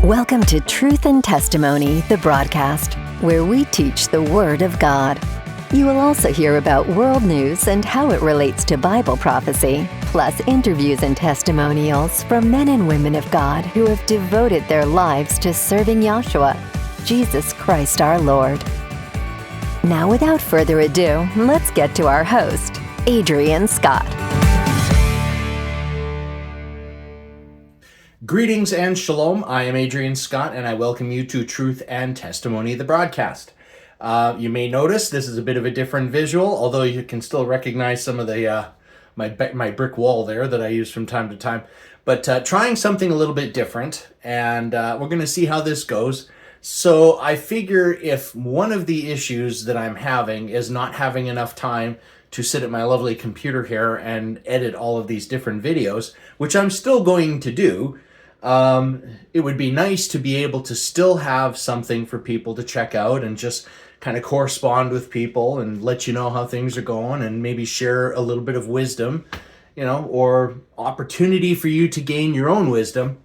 Welcome to Truth and Testimony, the broadcast, where we teach the Word of God. You will also hear about world news and how it relates to Bible prophecy, plus interviews and testimonials from men and women of God who have devoted their lives to serving Yahshua, Jesus Christ our Lord. Now, without further ado, let's get to our host, Adrian Scott. Greetings and shalom. I am Adrian Scott, and I welcome you to Truth and Testimony, the broadcast. You may notice this is a bit of a different visual, although you can still recognize some of the my brick wall there that I use from time to time. But trying something a little bit different, and we're going to see how this goes. So I figure if one of the issues that I'm having is not having enough time to sit at my lovely computer here and edit all of these different videos, which I'm still going to do, it would be nice to be able to still have something for people to check out and just kind of correspond with people and let you know how things are going and maybe share a little bit of wisdom, or opportunity for you to gain your own wisdom.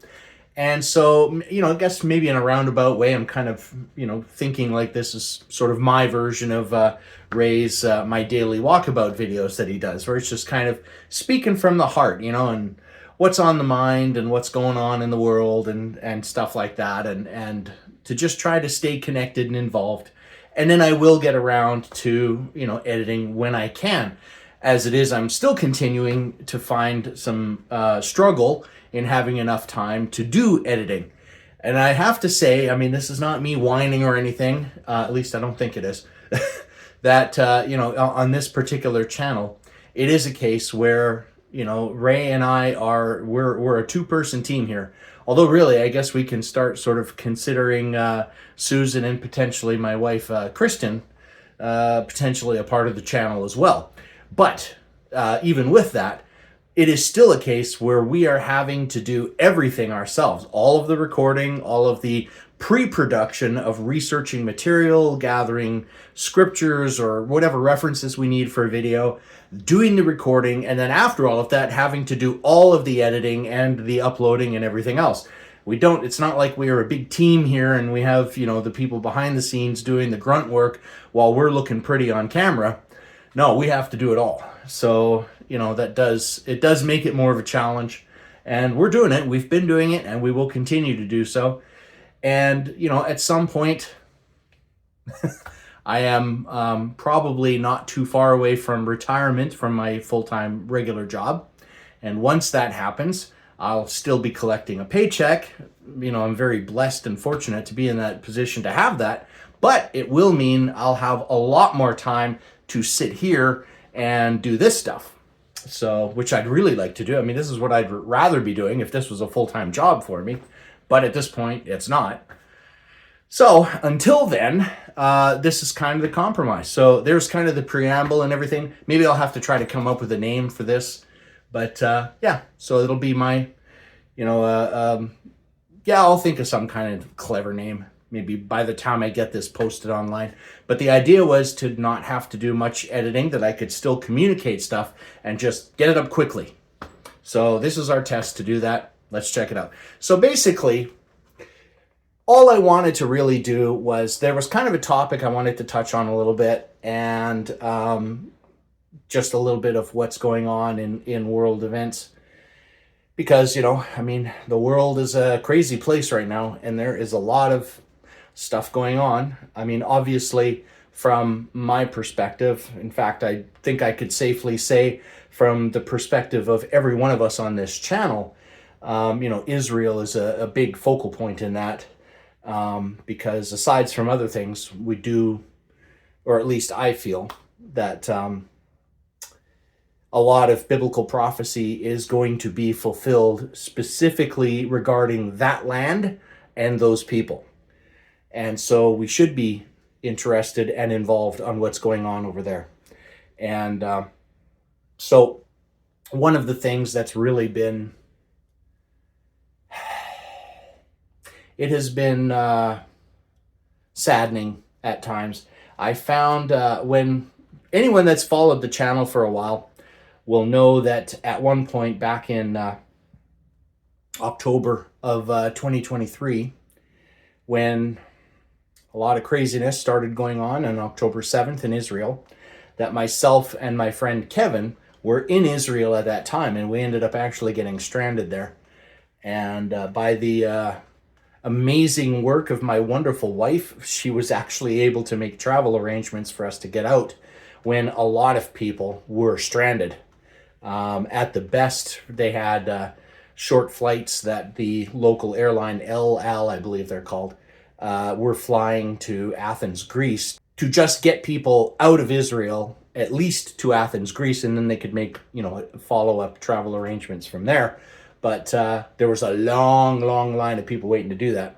And so, I guess maybe in a roundabout way, I'm kind of, thinking like this is sort of my version of Ray's My Daily Walkabout videos that he does, where it's just kind of speaking from the heart, and what's on the mind and what's going on in the world and stuff like that, and to just try to stay connected and involved. And then I will get around to, editing when I can. As it is, I'm still continuing to find some struggle in having enough time to do editing. And I have to say, this is not me whining or anything, at least I don't think it is, that, on this particular channel, it is a case where, Ray and I we're a two-person team here. Although really, I guess we can start sort of considering Susan and potentially my wife, Kristen, potentially a part of the channel as well. But even with that, it is still a case where we are having to do everything ourselves. All of the recording, all of the pre-production of researching material, gathering scriptures or whatever references we need for a video, doing the recording, and then after all of that, having to do all of the editing and the uploading and everything else. It's not like we are a big team here and we have, the people behind the scenes doing the grunt work while we're looking pretty on camera. No, we have to do it all. So, it does make it more of a challenge, and we're doing it. We've been doing it, and we will continue to do so. And, at some point, I am probably not too far away from retirement from my full-time regular job. And once that happens, I'll still be collecting a paycheck. I'm very blessed and fortunate to be in that position to have that. But it will mean I'll have a lot more time to sit here and do this stuff. So, which I'd really like to do. This is what I'd rather be doing if this was a full-time job for me. But at this point, it's not. So, until then, this is kind of the compromise. So, there's kind of the preamble and everything. Maybe I'll have to try to come up with a name for this. But, so it'll be my, I'll think of some kind of clever name. Maybe by the time I get this posted online. But the idea was to not have to do much editing, that I could still communicate stuff and just get it up quickly. So this is our test to do that. Let's check it out. So basically, all I wanted to really do was, there was kind of a topic I wanted to touch on a little bit, and just a little bit of what's going on in world events. Because, the world is a crazy place right now, and there is a lot of stuff going on. Obviously, from my perspective, in fact, I think I could safely say from the perspective of every one of us on this channel, Israel is a big focal point in that, because aside from other things, we do, or at least I feel, that a lot of biblical prophecy is going to be fulfilled specifically regarding that land and those people. And so we should be interested and involved on what's going on over there. And so one of the things that's really been, it has been saddening at times. I found when anyone that's followed the channel for a while will know that at one point back in October of 2023, when a lot of craziness started going on October 7th in Israel, that myself and my friend Kevin were in Israel at that time, and we ended up actually getting stranded there. And by the amazing work of my wonderful wife, she was actually able to make travel arrangements for us to get out when a lot of people were stranded. At the best, they had short flights that the local airline, El Al, I believe they're called, were flying to Athens, Greece, to just get people out of Israel, at least to Athens, Greece, and then they could make, follow-up travel arrangements from there. But there was a long, long line of people waiting to do that.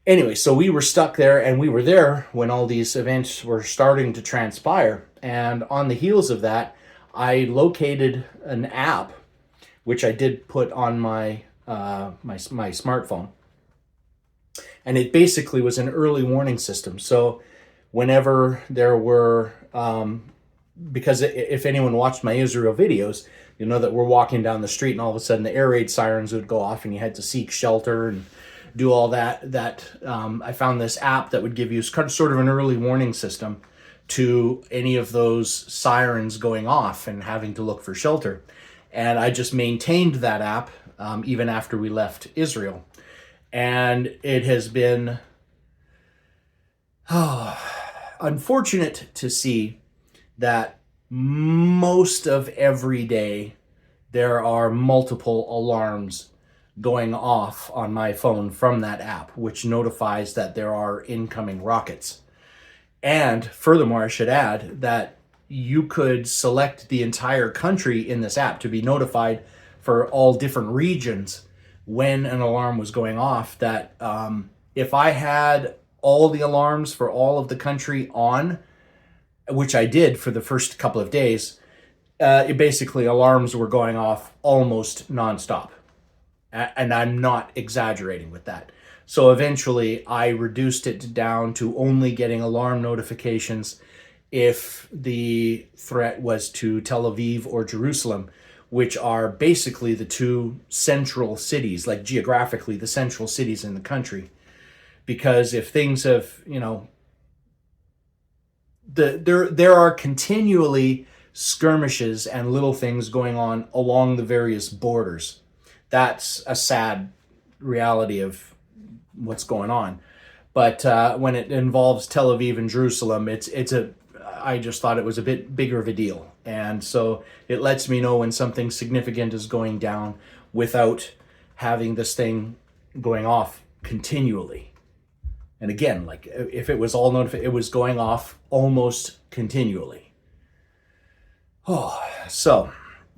Anyway, so we were stuck there, and we were there when all these events were starting to transpire. And on the heels of that, I located an app, which I did put on my smartphone. And it basically was an early warning system. So whenever there were, because if anyone watched my Israel videos, you know that we're walking down the street and all of a sudden the air raid sirens would go off and you had to seek shelter and do all that. I found this app that would give you sort of an early warning system to any of those sirens going off and having to look for shelter. And I just maintained that app even after we left Israel. And it has been unfortunate to see that most of every day there are multiple alarms going off on my phone from that app, which notifies that there are incoming rockets. And furthermore, I should add that you could select the entire country in this app to be notified for all different regions when an alarm was going off, that if I had all the alarms for all of the country on, which I did for the first couple of days, it basically alarms were going off almost nonstop. And I'm not exaggerating with that. So eventually I reduced it down to only getting alarm notifications if the threat was to Tel Aviv or Jerusalem, which are basically the two central cities, like geographically the central cities in the country. Because if things have, there are continually skirmishes and little things going on along the various borders. That's a sad reality of what's going on. But when it involves Tel Aviv and Jerusalem, I just thought it was a bit bigger of a deal. And so it lets me know when something significant is going down without having this thing going off continually. And again, like if it was all notified, it was going off almost continually. So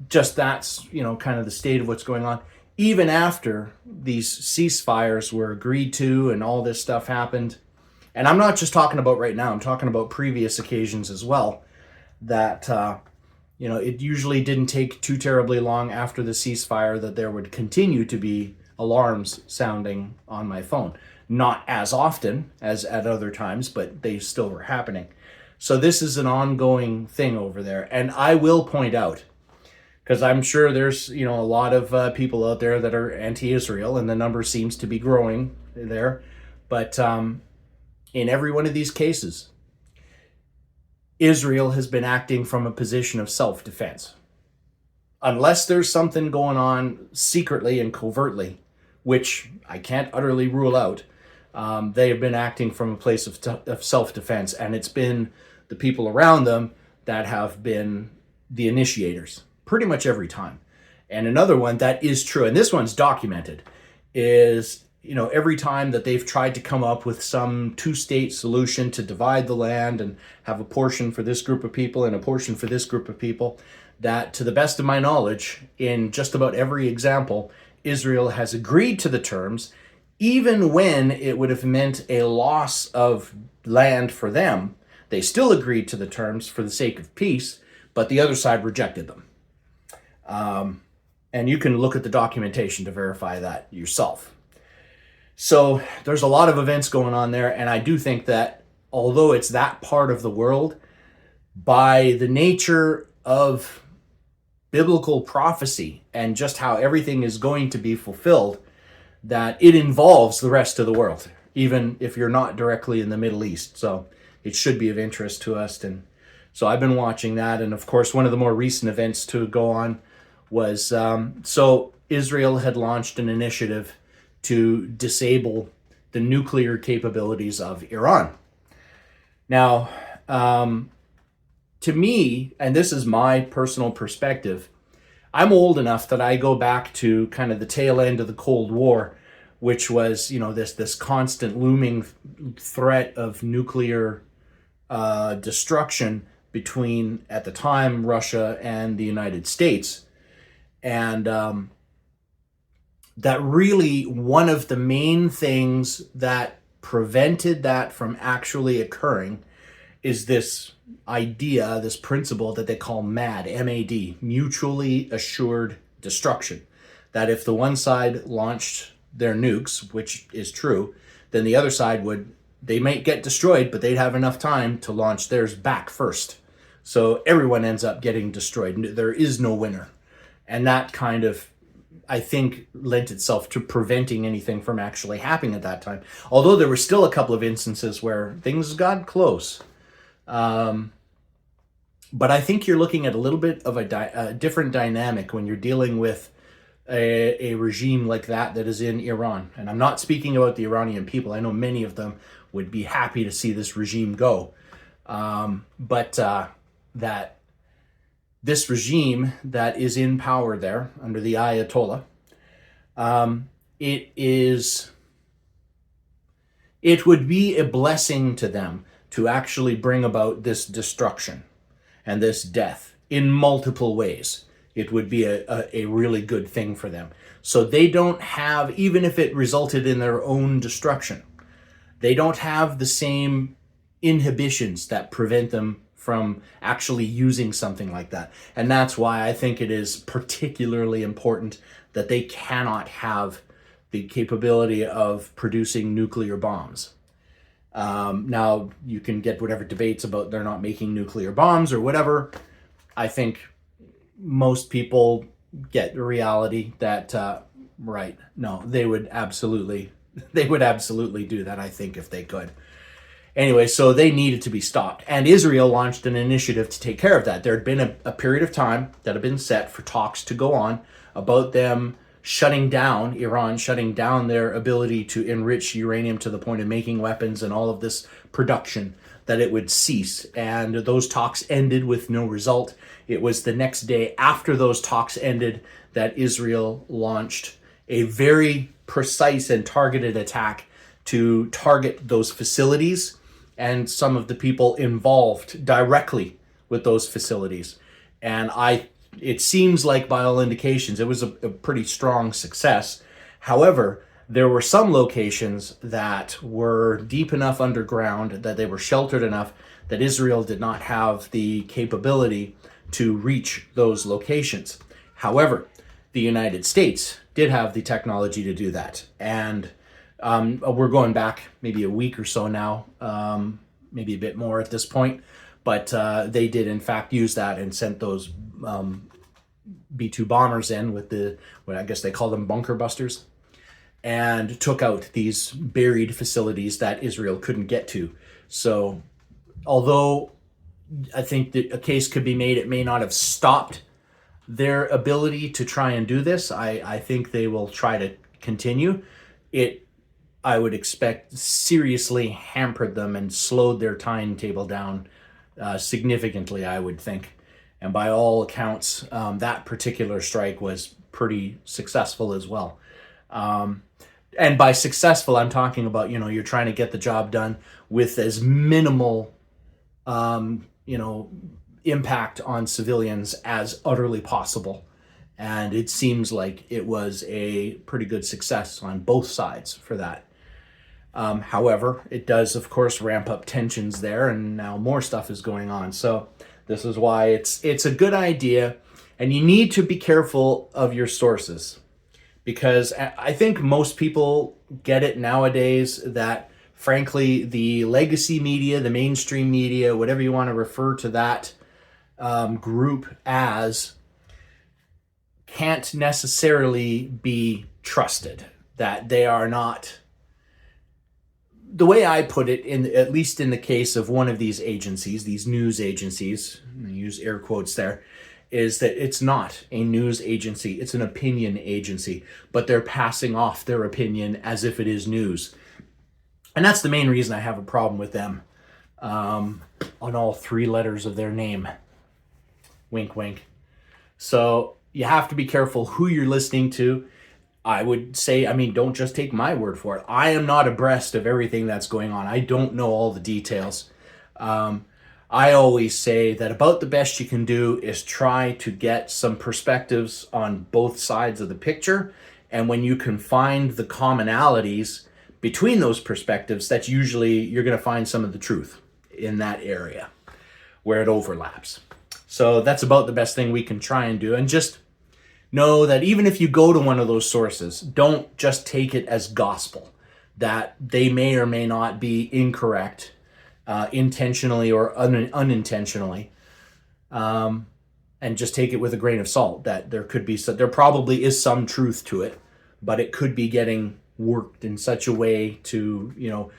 just that's, kind of the state of what's going on. Even after these ceasefires were agreed to and all this stuff happened, and I'm not just talking about right now, I'm talking about previous occasions as well, that, it usually didn't take too terribly long after the ceasefire that there would continue to be alarms sounding on my phone. Not as often as at other times, but they still were happening. So this is an ongoing thing over there. And I will point out, because I'm sure there's, a lot of people out there that are anti-Israel, and the number seems to be growing there. But in every one of these cases, Israel has been acting from a position of self-defense. Unless there's something going on secretly and covertly, which I can't utterly rule out, they have been acting from a place of self-defense, and it's been the people around them that have been the initiators pretty much every time. And another one that is true, and this one's documented, is every time that they've tried to come up with some two-state solution to divide the land and have a portion for this group of people and a portion for this group of people, that to the best of my knowledge, in just about every example, Israel has agreed to the terms, even when it would have meant a loss of land for them. They still agreed to the terms for the sake of peace, but the other side rejected them. And you can look at the documentation to verify that yourself. So there's a lot of events going on there, and I do think that although it's that part of the world, by the nature of biblical prophecy and just how everything is going to be fulfilled, that it involves the rest of the world. even if you're not directly in the Middle East. So it should be of interest to us. And so I've been watching that. And of course, one of the more recent events to go on was so Israel had launched an initiative to disable the nuclear capabilities of Iran. Now, to me, and this is my personal perspective, I'm old enough that I go back to kind of the tail end of the Cold War, which was, this constant looming threat of nuclear destruction between, at the time, Russia and the United States. And that really one of the main things that prevented that from actually occurring is this idea, this principle that they call MAD, M-A-D, mutually assured destruction. That if the one side launched their nukes, which is true, then the other side they might get destroyed, but they'd have enough time to launch theirs back first. So everyone ends up getting destroyed. There is no winner. And that kind of, I think, lent itself to preventing anything from actually happening at that time. Although there were still a couple of instances where things got close. But I think you're looking at a little bit of a different dynamic when you're dealing with a regime like that is in Iran. And I'm not speaking about the Iranian people. I know many of them would be happy to see this regime go. But that this regime that is in power there under the Ayatollah, it would be a blessing to them to actually bring about this destruction and this death in multiple ways. It would be a really good thing for them. So they don't have, even if it resulted in their own destruction, they don't have the same inhibitions that prevent them from actually using something like that. And that's why I think it is particularly important that they cannot have the capability of producing nuclear bombs. Now, you can get whatever debates about they're not making nuclear bombs or whatever. I think most people get the reality that, right, no, they would absolutely do that, I think, if they could. Anyway, so they needed to be stopped. And Israel launched an initiative to take care of that. There had been a period of time that had been set for talks to go on about them Iran shutting down their ability to enrich uranium to the point of making weapons and all of this production, that it would cease. And those talks ended with no result. It was the next day after those talks ended that Israel launched a very precise and targeted attack to target those facilities and some of the people involved directly with those facilities. And it seems like, by all indications, it was a pretty strong success. However, there were some locations that were deep enough underground, that they were sheltered enough, that Israel did not have the capability to reach those locations. However, the United States did have the technology to do that. And we're going back maybe a week or so now, maybe a bit more at this point, but they did in fact use that and sent those B-2 bombers in with what I guess they call them bunker busters, and took out these buried facilities that Israel couldn't get to. So although I think that a case could be made, it may not have stopped their ability to try and do this. I think they will try to continue. I would expect, seriously hampered them and slowed their timetable down significantly, I would think. And by all accounts, that particular strike was pretty successful as well. And by successful, I'm talking about, you're trying to get the job done with as minimal, impact on civilians as utterly possible. And it seems like it was a pretty good success on both sides for that. However, it does, of course, ramp up tensions there, and now more stuff is going on. So this is why it's a good idea, and you need to be careful of your sources, because I think most people get it nowadays that, frankly, the legacy media, the mainstream media, whatever you want to refer to that group as, can't necessarily be trusted, that they are not the way I put it, at least in the case of one of these agencies, these news agencies, I use air quotes there, is that it's not a news agency, it's an opinion agency, but they're passing off their opinion as if it is news. And that's the main reason I have a problem with them, on all three letters of their name. Wink, wink. So you have to be careful who you're listening to. I would say, don't just take my word for it. I am not abreast of everything that's going on. I don't know all the details. I always say that about the best you can do is try to get some perspectives on both sides of the picture. And when you can find the commonalities between those perspectives, that's usually, you're going to find some of the truth in that area where it overlaps. So that's about the best thing we can try and do. And just know that even if you go to one of those sources, don't just take it as gospel, that they may or may not be incorrect, intentionally or unintentionally, and just take it with a grain of salt, that there probably is some truth to it, but it could be getting worked in such a way to,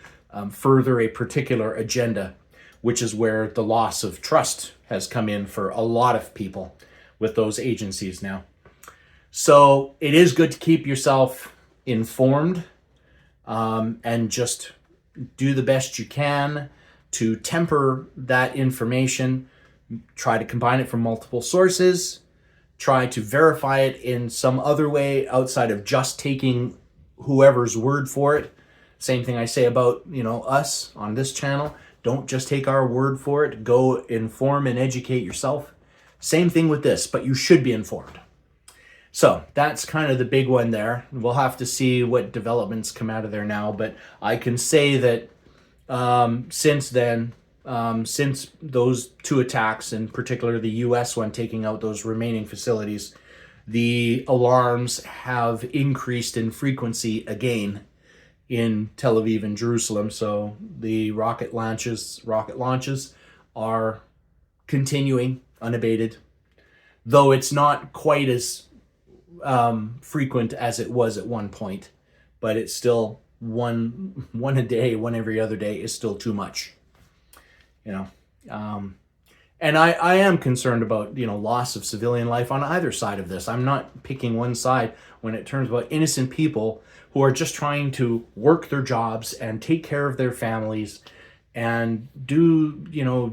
further a particular agenda, which is where the loss of trust has come in for a lot of people with those agencies now. So it is good to keep yourself informed, and just do the best you can to temper that information. Try to combine it from multiple sources. Try to verify it in some other way outside of just taking whoever's word for it. Same thing I say about, us on this channel. Don't just take our word for it. Go inform and educate yourself. Same thing with this, but you should be informed. So that's kind of the big one there. We'll have to see what developments come out of there now, but I can say that since then, since those two attacks, in particular the US one taking out those remaining facilities, the alarms have increased in frequency again in Tel Aviv and Jerusalem. So the rocket launches are continuing unabated, though it's not quite as frequent as it was at one point, but it's still one a day, one every other day is still too much, and I am concerned about, loss of civilian life on either side of this. I'm not picking one side when it turns about innocent people who are just trying to work their jobs and take care of their families and do,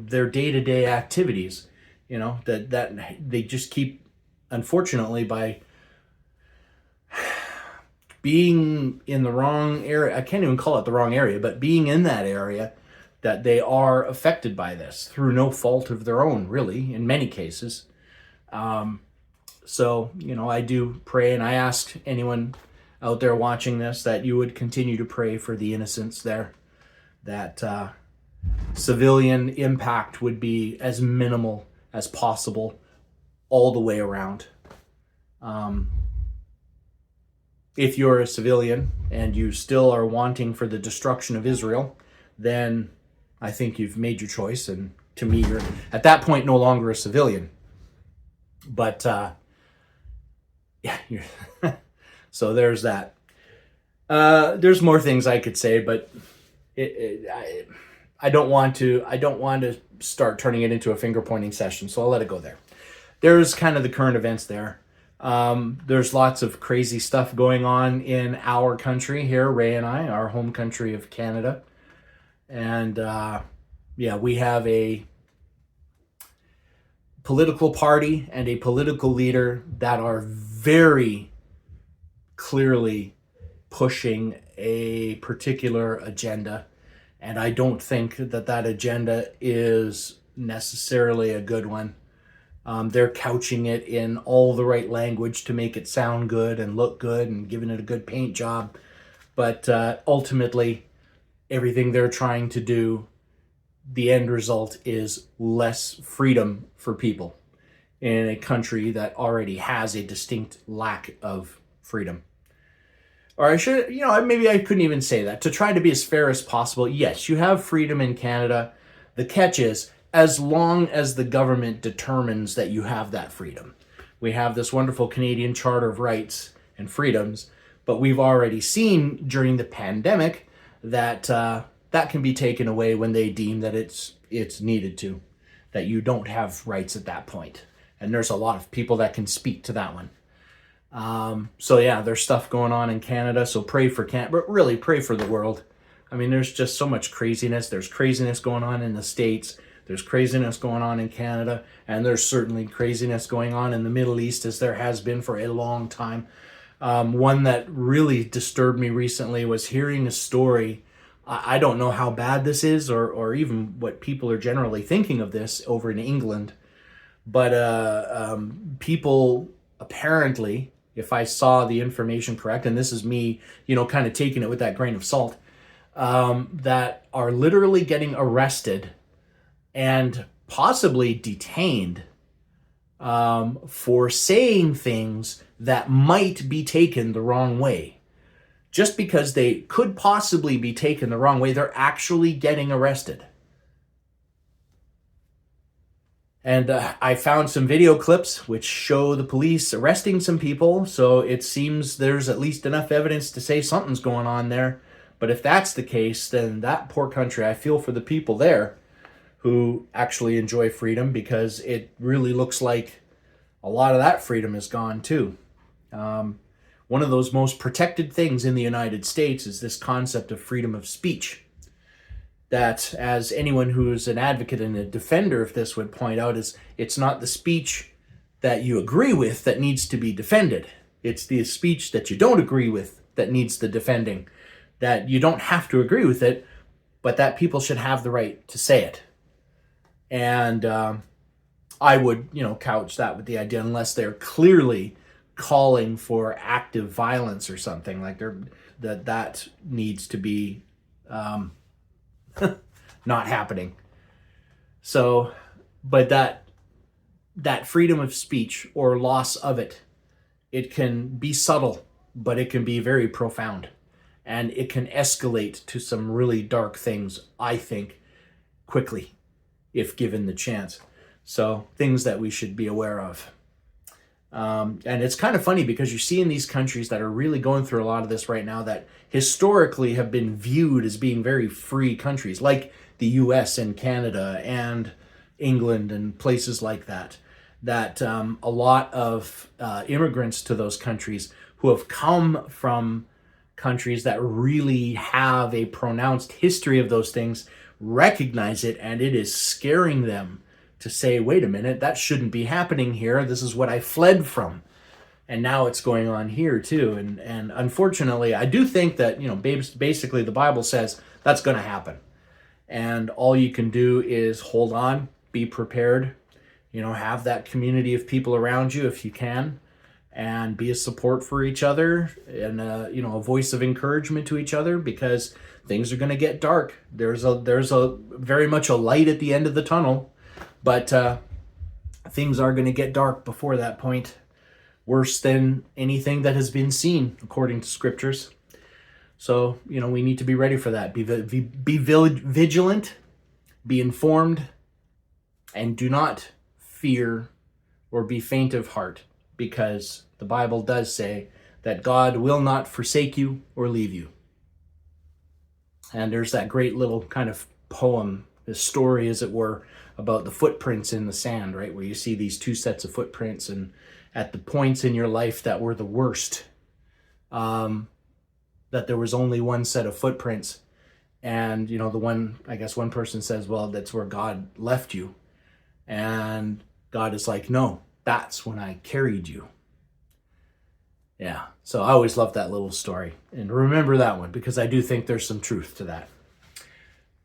their day-to-day activities, that they just keep, unfortunately, by being in the wrong area, I can't even call it the wrong area, but being in that area, that they are affected by this through no fault of their own, really, in many cases. So, I do pray, and I ask anyone out there watching this that you would continue to pray for the innocents there, that civilian impact would be as minimal as possible all the way around. If you're a civilian and you still are wanting for the destruction of Israel, then I think you've made your choice. And to me, you're at that point no longer a civilian. But so there's that. There's more things I could say, but I don't want to start turning it into a finger pointing session. So I'll let it go there. There's kind of the current events there. There's lots of crazy stuff going on in our country here, Ray and I, our home country of Canada. And we have a political party and a political leader that are very clearly pushing a particular agenda. And I don't think that agenda is necessarily a good one. They're couching it in all the right language to make it sound good and look good and giving it a good paint job. But ultimately, everything they're trying to do, the end result is less freedom for people in a country that already has a distinct lack of freedom. Or I should, maybe I couldn't even say that. To try to be as fair as possible, yes, you have freedom in Canada. The catch is, as long as the government determines that you have that freedom. We have this wonderful Canadian Charter of Rights and Freedoms, but we've already seen during the pandemic that can be taken away when they deem that it's needed to, that you don't have rights at that point. And there's a lot of people that can speak to that one. So yeah, there's stuff going on in Canada. So pray for Canada, but really pray for the world. I mean, there's just so much craziness. There's craziness going on in the States. There's craziness going on in Canada. And there's certainly craziness going on in the Middle East, as there has been for a long time. One that really disturbed me recently was hearing a story. I don't know how bad this is, or even what people are generally thinking of this over in England. But people apparently, if I saw the information correct, and this is me, kind of taking it with that grain of salt, that are literally getting arrested and possibly detained for saying things that might be taken the wrong way. Just because they could possibly be taken the wrong way, they're actually getting arrested. And I found some video clips which show the police arresting some people, so it seems there's at least enough evidence to say something's going on there. But if that's the case, then that poor country, I feel for the people there who actually enjoy freedom, because it really looks like a lot of that freedom is gone too. One of those most protected things in the United States is this concept of freedom of speech. That, as anyone who is an advocate and a defender of this would point out, is it's not the speech that you agree with that needs to be defended. It's the speech that you don't agree with that needs the defending. That you don't have to agree with it, but that people should have the right to say it. And I would, couch that with the idea, unless they're clearly calling for active violence or something, like that needs to be not happening. So, but that freedom of speech, or loss of it, it can be subtle, but it can be very profound. And it can escalate to some really dark things, I think, quickly, if given the chance. So, things that we should be aware of. And it's kind of funny, because you see in these countries that are really going through a lot of this right now, that historically have been viewed as being very free countries, like the US and Canada and England and places like that, that a lot of immigrants to those countries who have come from countries that really have a pronounced history of those things recognize it, and it is scaring them to say, wait a minute, that shouldn't be happening here. This is what I fled from. And now it's going on here too. And unfortunately, I do think that, basically the Bible says that's going to happen. And all you can do is hold on, be prepared, have that community of people around you if you can, and be a support for each other, and a voice of encouragement to each other, because things are going to get dark. There's a very much a light at the end of the tunnel, but things are going to get dark before that point, worse than anything that has been seen according to scriptures. So, we need to be ready for that. Be vigilant, be informed, and do not fear or be faint of heart, because the Bible does say that God will not forsake you or leave you. And there's that great little kind of poem, this story, as it were, about the footprints in the sand, right? Where you see these two sets of footprints, and at the points in your life that were the worst, that there was only one set of footprints. And, one person says, well, that's where God left you. And God is like, no, that's when I carried you. Yeah, so I always love that little story. And remember that one, because I do think there's some truth to that.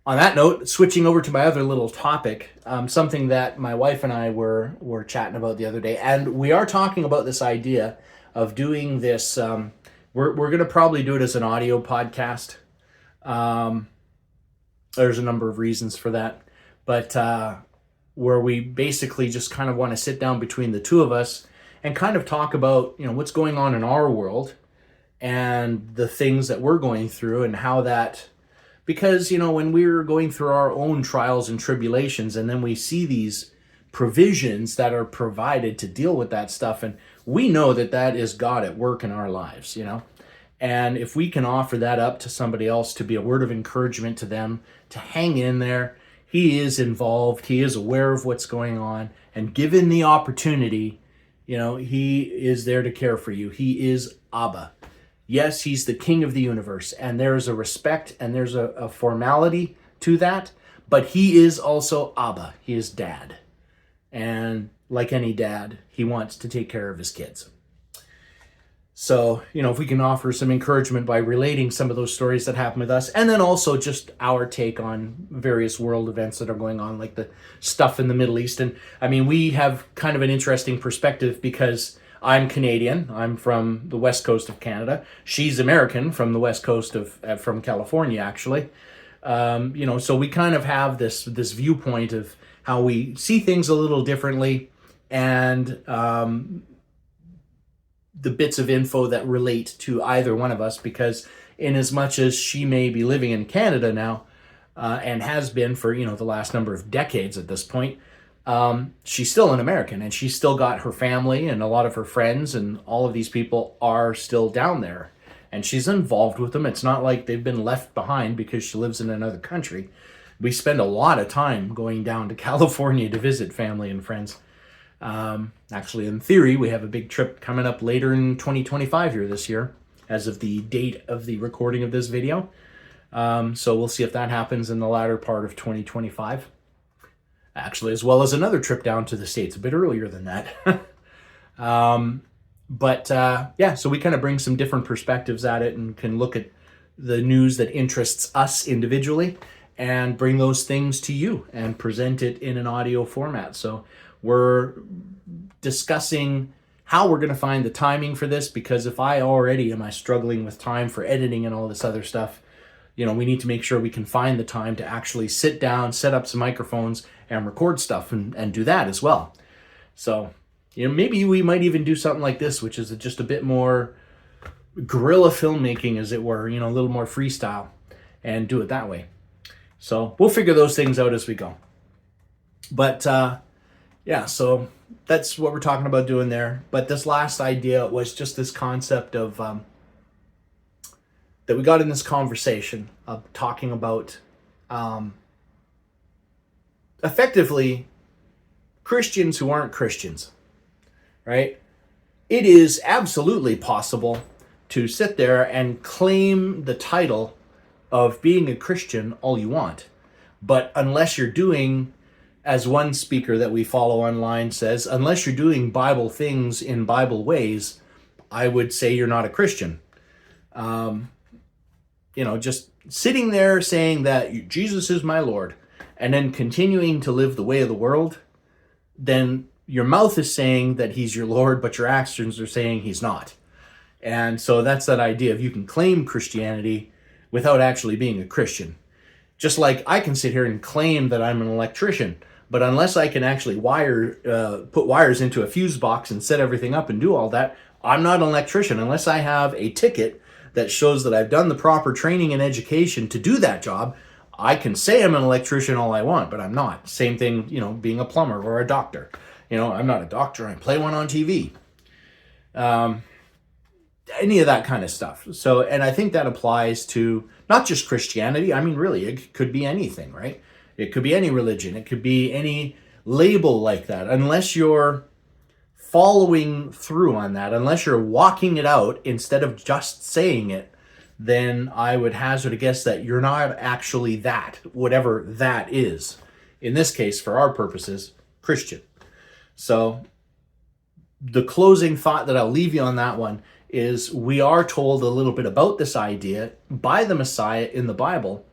On that note, switching over to my other little topic, something that my wife and I were chatting about the other day, and we are talking about this idea of doing this. We're going to probably do it as an audio podcast. There's a number of reasons for that, but where we basically just kind of want to sit down between the two of us and kind of talk about, what's going on in our world and the things that we're going through, and how that, because, when we're going through our own trials and tribulations, and then we see these provisions that are provided to deal with that stuff, and we know that that is God at work in our lives, And if we can offer that up to somebody else to be a word of encouragement to them, to hang in there, he is involved, he is aware of what's going on, and given the opportunity, he is there to care for you. He is Abba. Yes, he's the king of the universe, and there's a respect and there's a formality to that, but he is also Abba. He is dad. And like any dad, he wants to take care of his kids. So, if we can offer some encouragement by relating some of those stories that happen with us, and then also just our take on various world events that are going on, like the stuff in the Middle East. And we have kind of an interesting perspective because I'm Canadian. I'm from the west coast of Canada. She's American from the west coast from California, actually. So we kind of have this viewpoint of how we see things a little differently, and the bits of info that relate to either one of us, because in as much as she may be living in Canada now, and has been for, the last number of decades at this point, she's still an American, and she's still got her family, and a lot of her friends and all of these people are still down there, and she's involved with them. It's not like they've been left behind because she lives in another country. We spend a lot of time going down to California to visit family and friends. Actually, in theory, we have a big trip coming up later in 2025 here this year, as of the date of the recording of this video. So we'll see if that happens in the latter part of 2025. Actually, as well as another trip down to the States a bit earlier than that. So we kind of bring some different perspectives at it and can look at the news that interests us individually and bring those things to you and present it in an audio format. So we're discussing how we're going to find the timing for this, because if I already am struggling with time for editing and all this other stuff, we need to make sure we can find the time to actually sit down, set up some microphones, and record stuff and do that as well. So, maybe we might even do something like this, which is just a bit more guerrilla filmmaking, as it were, a little more freestyle, and do it that way. So we'll figure those things out as we go. But, so that's what we're talking about doing there. But this last idea was just this concept of that we got in this conversation of talking about effectively Christians who aren't Christians, right? It is absolutely possible to sit there and claim the title of being a Christian all you want. But unless you're doing, as one speaker that we follow online says, unless you're doing Bible things in Bible ways, I would say you're not a Christian. Just sitting there saying that Jesus is my Lord, and then continuing to live the way of the world, then your mouth is saying that he's your Lord, but your actions are saying he's not. And so that's that idea of you can claim Christianity without actually being a Christian. Just like I can sit here and claim that I'm an electrician, but unless I can actually put wires into a fuse box and set everything up and do all that, I'm not an electrician. Unless I have a ticket that shows that I've done the proper training and education to do that job, I can say I'm an electrician all I want, but I'm not. Same thing, being a plumber or a doctor. I'm not a doctor. I play one on TV. Any of that kind of stuff. So, and I think that applies to not just Christianity. Really, it could be anything, right? It could be any religion. It could be any label like that. Unless you're following through on that, unless you're walking it out instead of just saying it, then I would hazard a guess that you're not actually that, whatever that is. In this case, for our purposes, Christian. So the closing thought that I'll leave you on that one is we are told a little bit about this idea by the Messiah in the Bible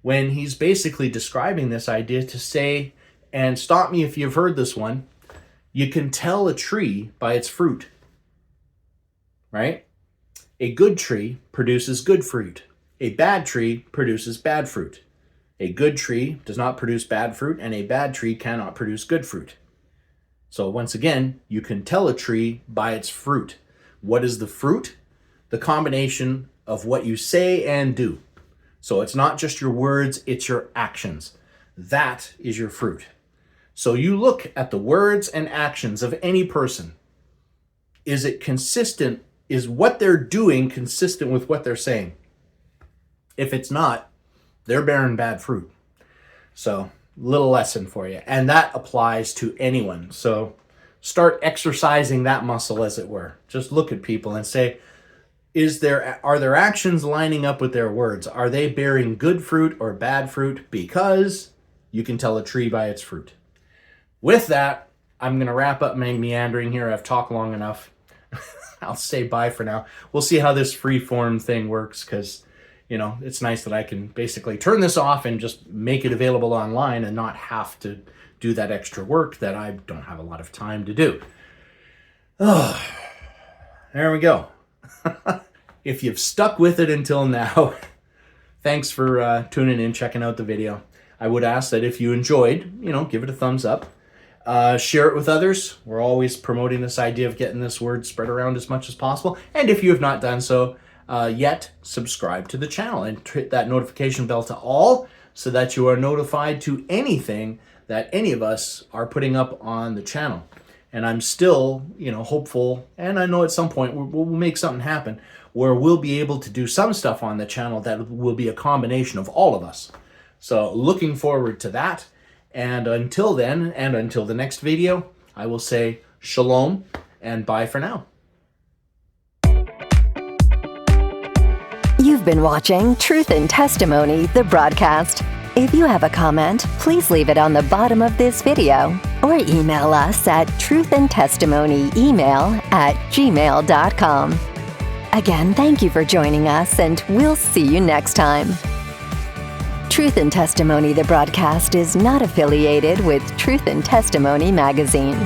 when he's basically describing this idea to say, and stop me if you've heard this one, you can tell a tree by its fruit, right? A good tree produces good fruit. A bad tree produces bad fruit. A good tree does not produce bad fruit, and a bad tree cannot produce good fruit. So once again, you can tell a tree by its fruit. What is the fruit? The combination of what you say and do. So it's not just your words, it's your actions. That is your fruit. So you look at the words and actions of any person. Is it consistent is what they're doing consistent with what they're saying? If it's not, they're bearing bad fruit. So, little lesson for you. And that applies to anyone. So, start exercising that muscle, as it were. Just look at people and say, are their actions lining up with their words? Are they bearing good fruit or bad fruit? Because you can tell a tree by its fruit. With that, I'm going to wrap up my meandering here. I've talked long enough. I'll say bye for now. We'll see how this free-form thing works, because, it's nice that I can basically turn this off and just make it available online and not have to do that extra work that I don't have a lot of time to do. Oh, there we go. If you've stuck with it until now, thanks for tuning in, checking out the video. I would ask that if you enjoyed, give it a thumbs up. Share it with others. We're always promoting this idea of getting this word spread around as much as possible. And if you have not done so yet, subscribe to the channel and hit that notification bell to all, so that you are notified to anything that any of us are putting up on the channel. And I'm still, hopeful, and I know at some point we'll make something happen where we'll be able to do some stuff on the channel that will be a combination of all of us. So looking forward to that. And until then, and until the next video, I will say shalom and bye for now. You've been watching Truth and Testimony, the broadcast. If you have a comment, please leave it on the bottom of this video or email us at truthandtestimonyemail@gmail.com. Again, thank you for joining us, and we'll see you next time. Truth and Testimony, the broadcast, is not affiliated with Truth and Testimony magazine.